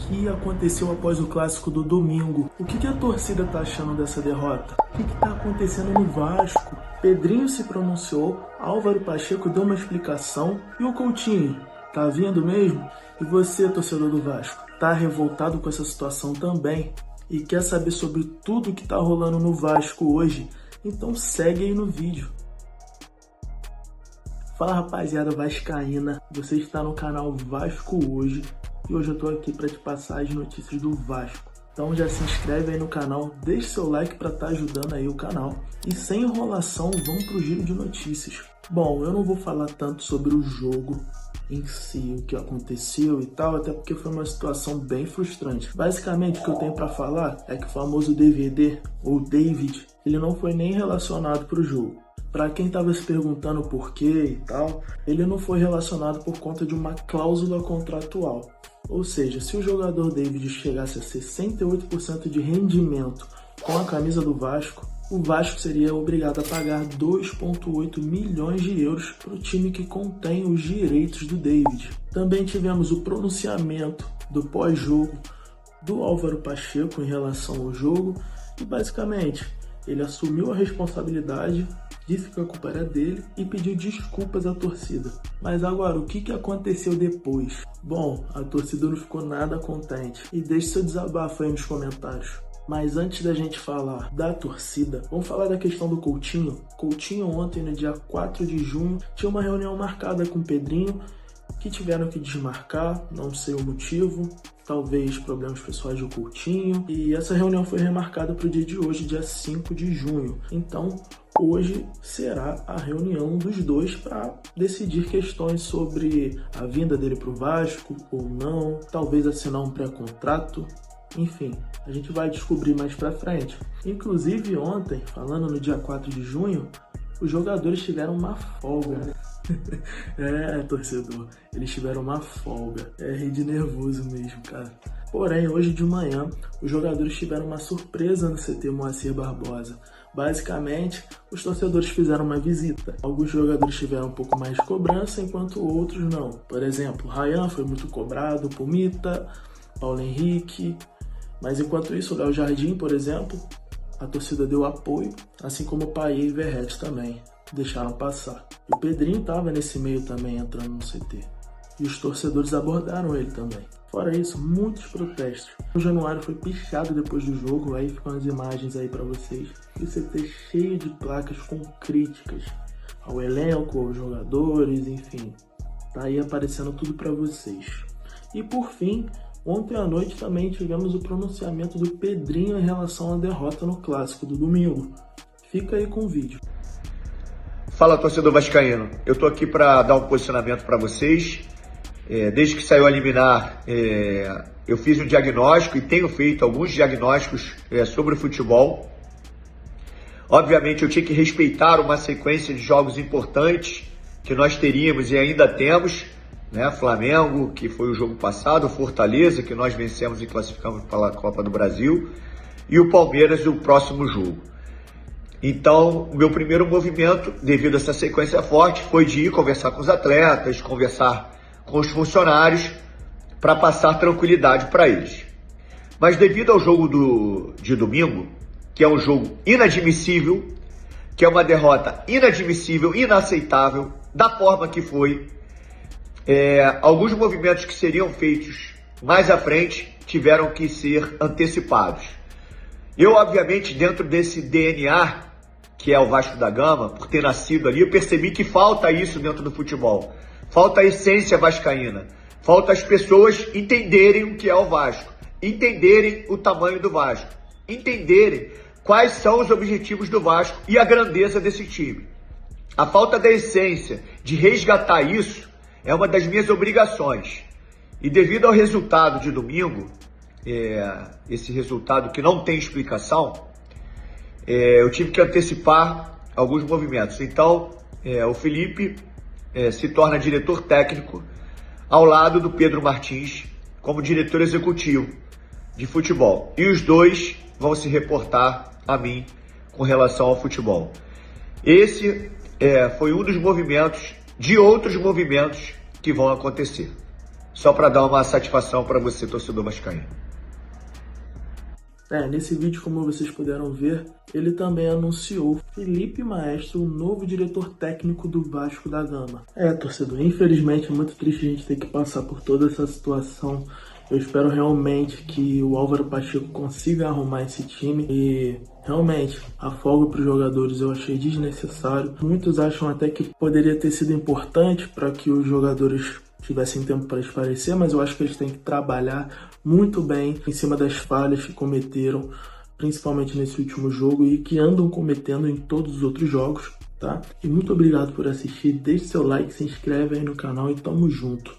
que aconteceu após o clássico do domingo? O que a torcida tá achando dessa derrota? O que tá acontecendo no Vasco? Pedrinho se pronunciou, Álvaro Pacheco deu uma explicação e o Coutinho, tá vindo mesmo? E você, torcedor do Vasco, tá revoltado com essa situação também? E quer saber sobre tudo que tá rolando no Vasco hoje? Então segue aí no vídeo. Fala rapaziada vascaína, você está no canal Vasco Hoje e hoje eu tô aqui para te passar as notícias do Vasco. Então já se inscreve aí no canal, deixe seu like para estar ajudando aí o canal e sem enrolação vamos pro giro de notícias. Bom, eu não vou falar tanto sobre o jogo em si, o que aconteceu e tal, até porque foi uma situação bem frustrante. Basicamente o que eu tenho para falar é que o famoso DVD, ou David, ele não foi nem relacionado para o jogo. Para quem estava se perguntando por quê e tal, ele não foi relacionado por conta de uma cláusula contratual. Ou seja, se o jogador David chegasse a 68% de rendimento com a camisa do Vasco, o Vasco seria obrigado a pagar 2,8 milhões de euros para o time que contém os direitos do David. Também tivemos o pronunciamento do pós-jogo do Álvaro Pacheco em relação ao jogo e basicamente ele assumiu a responsabilidade, disse que a culpa era dele e pediu desculpas à torcida. Mas agora, o que aconteceu depois? Bom, a torcida não ficou nada contente. E deixe seu desabafo aí nos comentários. Mas antes da gente falar da torcida, vamos falar da questão do Coutinho. Coutinho ontem, no dia 4 de junho, tinha uma reunião marcada com o Pedrinho, que tiveram que desmarcar, não sei o motivo, talvez problemas pessoais do Coutinho. E essa reunião foi remarcada para o dia de hoje, dia 5 de junho. Então, hoje será a reunião dos dois para decidir questões sobre a vinda dele para o Vasco ou não, talvez assinar um pré-contrato. Enfim, a gente vai descobrir mais pra frente. Inclusive ontem, falando no dia 4 de junho, os jogadores tiveram uma folga. Torcedor, eles tiveram uma folga. É rir de nervoso mesmo, cara. Porém, hoje de manhã, os jogadores tiveram uma surpresa no CT Moacir Barbosa. Basicamente, os torcedores fizeram uma visita. Alguns jogadores tiveram um pouco mais de cobrança, enquanto outros não. Por exemplo, Ryan foi muito cobrado, Pumita, Paulo Henrique. Mas enquanto isso, o Léo Jardim, por exemplo, a torcida deu apoio, assim como o Paê e Verratti também deixaram passar. E o Pedrinho estava nesse meio também, entrando no CT. E os torcedores abordaram ele também. Fora isso, muitos protestos. O Januário foi pichado depois do jogo, aí ficam as imagens aí para vocês. E o CT cheio de placas com críticas ao elenco, aos jogadores, enfim. Tá aí aparecendo tudo para vocês. E por fim, ontem à noite também tivemos o pronunciamento do Pedrinho em relação à derrota no clássico do domingo. Fica aí com o vídeo. Fala, torcedor vascaíno. Eu tô aqui para dar um posicionamento para vocês. Desde que saiu a liminar, eu fiz um diagnóstico e tenho feito alguns diagnósticos sobre o futebol. Obviamente eu tinha que respeitar uma sequência de jogos importantes que nós teríamos e ainda temos, né? Flamengo, que foi o jogo passado, Fortaleza, que nós vencemos e classificamos para a Copa do Brasil, e o Palmeiras, o próximo jogo. Então, o meu primeiro movimento, devido a essa sequência forte, foi de ir conversar com os atletas, conversar com os funcionários, para passar tranquilidade para eles. Mas devido ao jogo de domingo, que é um jogo inadmissível, que é uma derrota inadmissível, inaceitável, da forma que foi, alguns movimentos que seriam feitos mais à frente tiveram que ser antecipados. Eu, obviamente, dentro desse DNA, que é o Vasco da Gama, por ter nascido ali, eu percebi que falta isso dentro do futebol. Falta a essência vascaína. Falta as pessoas entenderem o que é o Vasco, entenderem o tamanho do Vasco, entenderem quais são os objetivos do Vasco e a grandeza desse time. A falta da essência de resgatar isso é uma das minhas obrigações. E devido ao resultado de domingo, esse resultado que não tem explicação, eu tive que antecipar alguns movimentos. Então, o Felipe se torna diretor técnico ao lado do Pedro Martins como diretor executivo de futebol. E os dois vão se reportar a mim com relação ao futebol. Esse foi um dos movimentos, de outros movimentos que vão acontecer. só para dar uma satisfação para você, torcedor vascaíno. Nesse vídeo, como vocês puderam ver, ele também anunciou Felipe Maestro, o novo diretor técnico do Vasco da Gama. Torcedor, infelizmente é muito triste a gente ter que passar por toda essa situação. Eu espero realmente que o Álvaro Pacheco consiga arrumar esse time e realmente a folga para os jogadores eu achei desnecessário. Muitos acham até que poderia ter sido importante para que os jogadores tivessem tempo para esparecer, mas eu acho que eles têm que trabalhar muito bem em cima das falhas que cometeram, principalmente nesse último jogo e que andam cometendo em todos os outros jogos, tá? E muito obrigado por assistir, deixe seu like, se inscreve aí no canal e tamo junto.